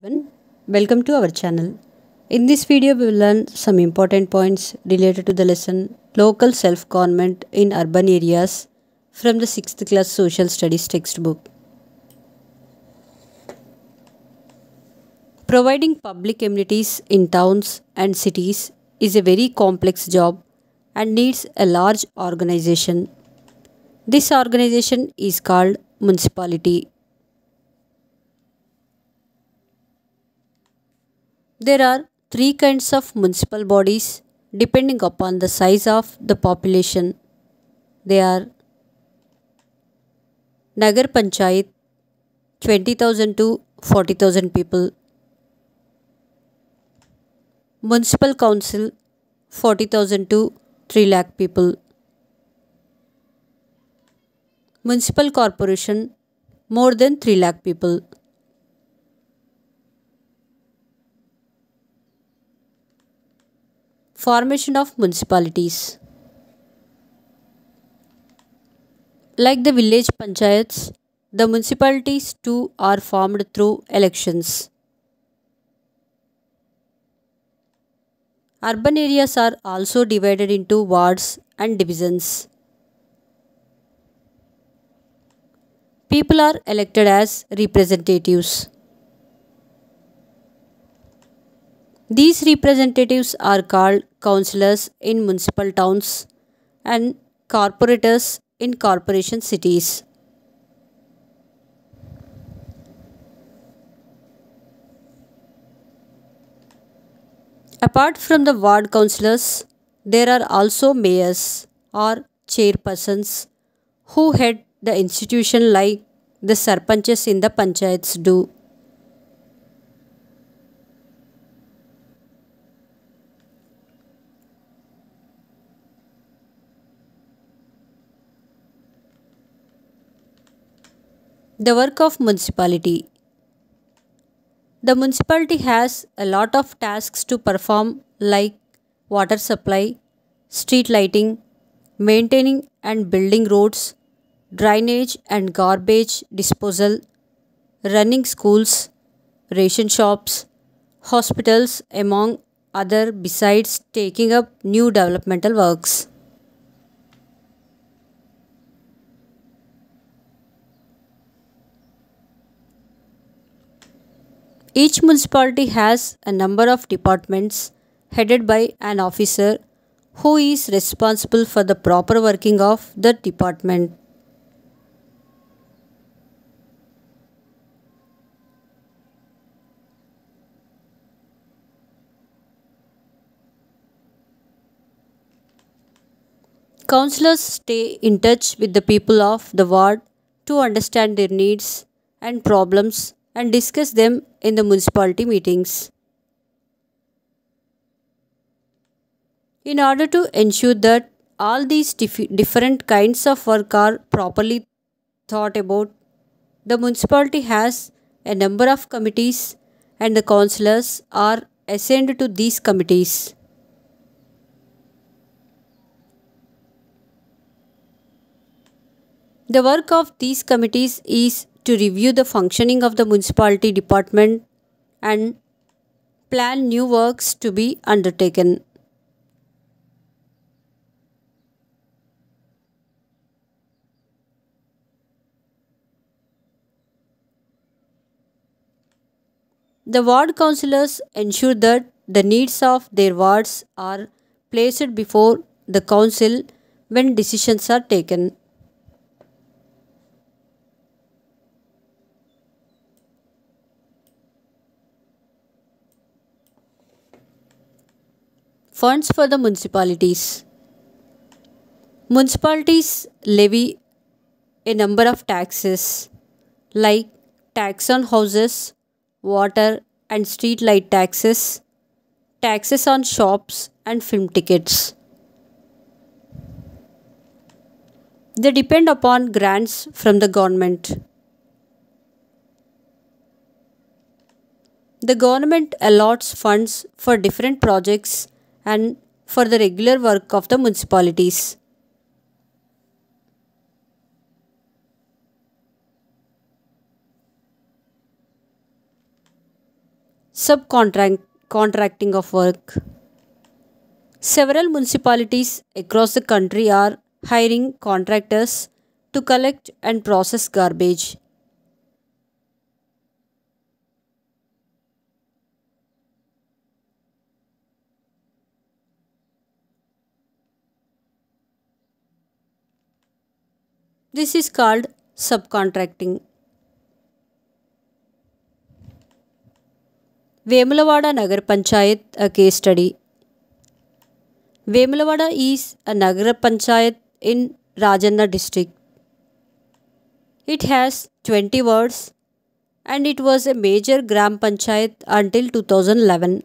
everyone. Welcome to our channel. In this video, we will learn some important points related to the lesson Local Self Government in Urban Areas from the 6th class Social Studies textbook. Providing public amenities in towns and cities is a very complex job and needs a large organization. This organization is called municipality. There are three kinds of municipal bodies depending upon the size of the population. They are Nagar Panchayat 20,000 to 40,000 people, Municipal Council 40,000 to 3 lakh people, Municipal Corporation more than 3 lakh people. Formation of municipalities. Like the village panchayats, the municipalities too are formed through elections. Urban areas are also divided into wards and divisions. People are elected as representatives. These representatives are called councillors in municipal towns and corporators in corporation cities. Apart from the ward councillors, there are also mayors or chairpersons who head the institution like the sarpanches in the panchayats do. The work of municipality. The municipality has a lot of tasks to perform like water supply, street lighting, maintaining and building roads, drainage and garbage disposal, running schools, ration shops, hospitals, among other besides taking up new developmental works. Each municipality has a number of departments headed by an officer who is responsible for the proper working of the department. Councillors stay in touch with the people of the ward to understand their needs and problems and discuss them in the municipality meetings. In order to ensure that all these different kinds of work are properly thought about, the municipality has a number of committees and the councillors are assigned to these committees. The work of these committees is to review the functioning of the municipality department and plan new works to be undertaken. The ward councillors ensure that the needs of their wards are placed before the council when decisions are taken. Funds for the municipalities. Municipalities levy a number of taxes like tax on houses, water and street light taxes, taxes on shops and film tickets. They depend upon grants from the government. The government allots funds for different projects and for the regular work of the municipalities. Subcontracting of work. Several municipalities across the country are hiring contractors to collect and process garbage. This is called subcontracting. Vemulavada Nagar Panchayat, a case study. Vemulavada is a Nagar Panchayat in Rajanna district. It has 20 wards and it was a major Gram Panchayat until 2011.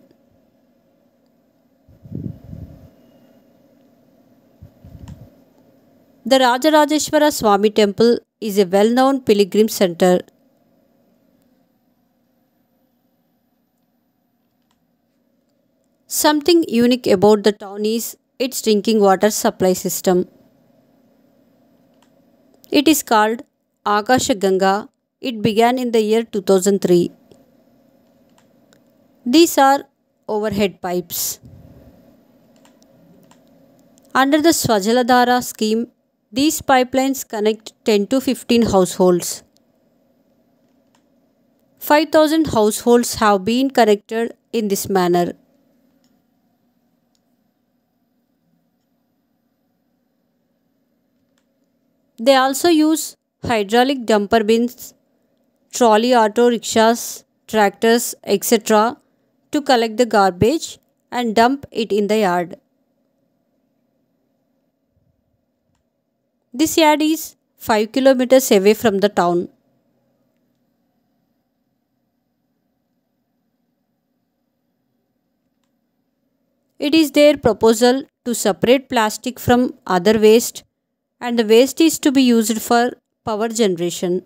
The Rajarajeshwara Swami temple is a well-known pilgrim center. Something unique about the town is its drinking water supply system. It is called Akasha Ganga. It began in the year 2003. These are overhead pipes. Under the Swajaladhara scheme, these pipelines connect 10 to 15 households. 5,000 households have been connected in this manner. They also use hydraulic dumper bins, trolley auto rickshaws, tractors, etc. to collect the garbage and dump it in the yard. This yard is 5 kilometers away from the town. It is their proposal to separate plastic from other waste and the waste is to be used for power generation.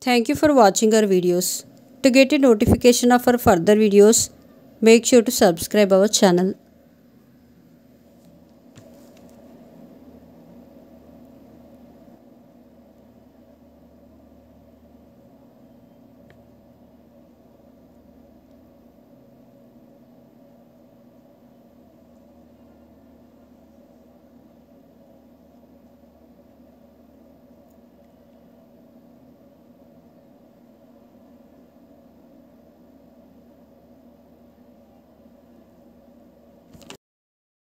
Thank you for watching our videos. To get a notification of our further videos, make sure to subscribe our channel.